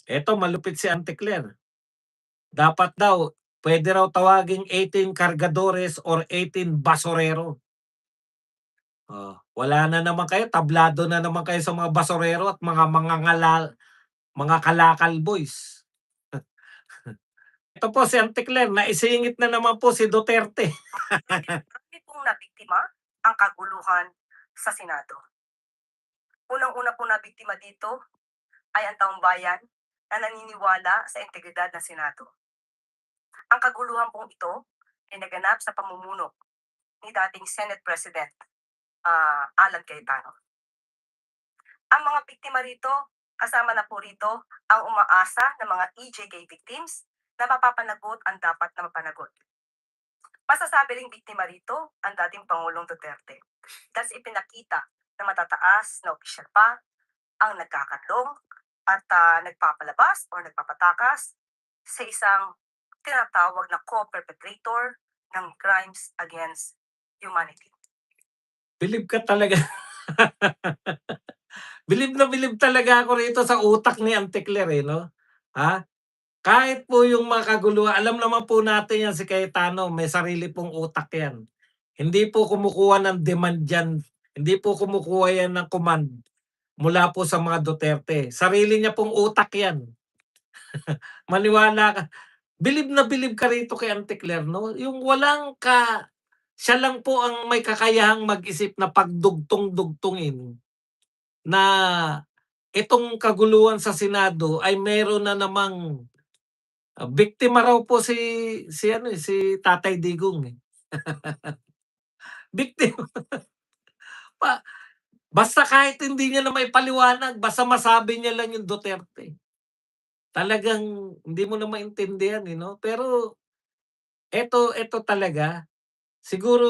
Eto malupit si Auntie Claire. Dapat daw puwede raw tawaging 18 cargadores or 18 basurero. Oh, wala na naman kayo, tablado na naman kayo sa mga basurero at mga kalakal boys. Ito po si Auntie Claire, naisingit na naman po si Duterte. Marami pong nabiktima ang kaguluhan sa Senado. Unang-una pong nabiktima dito ay ang taong bayan na naniniwala sa integridad ng Senado. Ang kaguluhan pong ito ay naganap sa pamumuno ni dating Senate President Alan Cayetano. Ang mga biktima rito, kasama na po rito ang umaasa ng mga EJK victims na mapapanagot ang dapat na mapanagot. Masasabi ring biktima rito ang dating Pangulong Duterte dahil sa ipinakita na matataas na opisyal pa ang nagkakatlong at nagpapalabas o nagpapatakas sa isang tinatawag na co-perpetrator ng crimes against humanity. Bilib ka talaga. Bilib na bilib talaga ako rito sa utak ni Auntie Claire, eh, 'no? Ha? Kahit po yung mga kaguluhan, alam naman po natin yan si Cayetano, may sarili pong utak yan. Hindi po kumukuha ng demand yan, hindi po kumukuha yan ng command mula po sa mga Duterte. Sarili niya pong utak yan. Maniwala ka. Bilib na bilib ka rito kay Auntie Claire, 'no? Yung siya lang po ang may kakayahang mag-isip na pagdugtong-dugtungin na itong kaguluhan sa Senado ay meron na namang, biktima raw po si Tatay Digong, eh. Biktima pa basta kahit hindi niya na maipaliwanag, basta masabi niya lang yung Duterte. Talagang hindi mo na maintindihan, eh, 'no? Pero eto talaga, siguro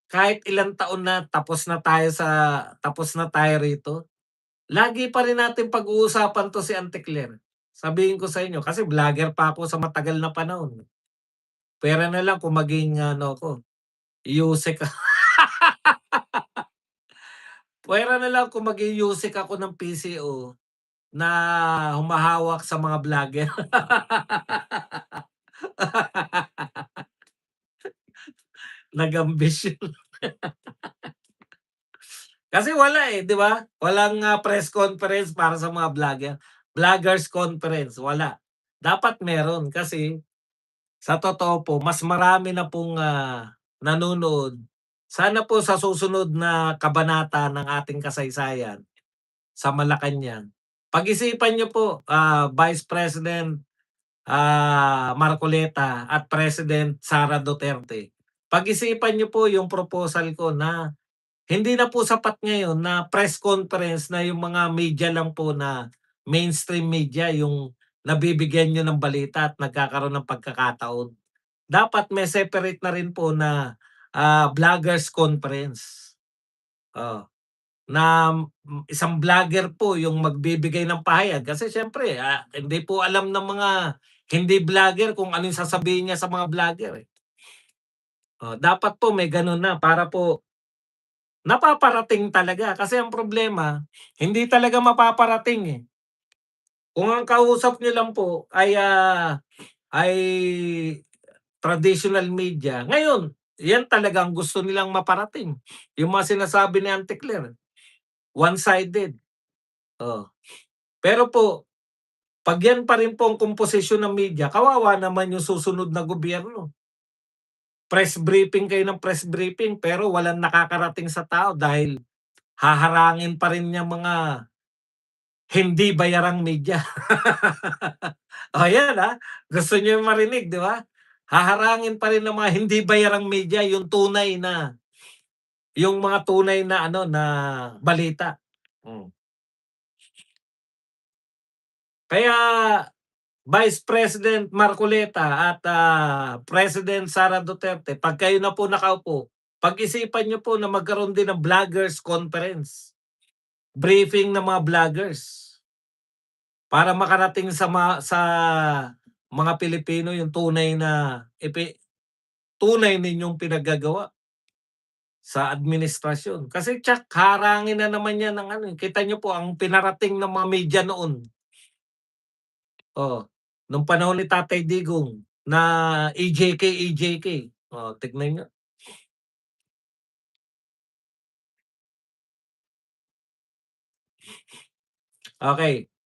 kahit ilang taon na tapos na tayo rito, lagi pa rin natin pag-uusapan 'to si Auntie Claire. Sabihin ko sa inyo kasi vlogger pa ako sa matagal na panahon. Puwera na lang kung maging ano ako, yusek puwera na lang kung maging yusek ako ng PCO na humahawak sa mga vlogger. Nag-ambisyon. Kasi wala, eh, 'di ba? Walang, press conference para sa mga vlogger. Vloggers conference, wala. Dapat meron kasi sa totoo po mas marami na pong, nanonood. Sana po sa susunod na kabanata ng ating kasaysayan sa Malacanang, pag-isipan niyo po, Vice President, Marcoleta at President Sara Duterte. Pag-isipan niyo po yung proposal ko na hindi na po sapat ngayon na press conference na yung mga media lang po na mainstream media yung nabibigyan niyo ng balita at nagkakaroon ng pagkakataon. Dapat may separate na rin po na, vloggers conference. Oh, na isang vlogger po yung magbibigay ng pahayag kasi siyempre, hindi po alam ng mga hindi vlogger kung ano yung sasabihin niya sa mga vlogger, eh. Oh, dapat po may gano'n na para po napaparating talaga kasi ang problema, hindi talaga mapaparating, eh. Kung ang kausap niyo lang po ay traditional media, ngayon, 'yan talagang gusto nilang maparating. Yung mga sinasabi ni Auntie Claire, one-sided, oh. Pero po, 'pag 'yan pa rin po ang komposisyon ng media, kawawa naman yung susunod na gobyerno. Press briefing kayo ng press briefing pero walang nakakarating sa tao dahil haharangin pa rin niyang mga hindi bayarang media. Oh, 'yan, gusto niyo yung marinig, 'di ba? Haharangin pa rin ng mga hindi bayarang media yung mga tunay na ano, na balita. Hmm. Kaya Vice President Marcoleta at, President Sara Duterte, 'pag kayo na po nakaupo, pag-isipan niyo po na magkaroon din ng vloggers conference, briefing ng mga vloggers para makarating sa mga Pilipino yung tunay ninyong pinaggagawa sa administrasyon. Kasi tiyak harangin na naman yan ng ano, kita niyo po ang pinarating ng mga media noon. Oh, nung panahon ni Tatay Digong na EJK, EJK. Oh, tignan niyo. Okey.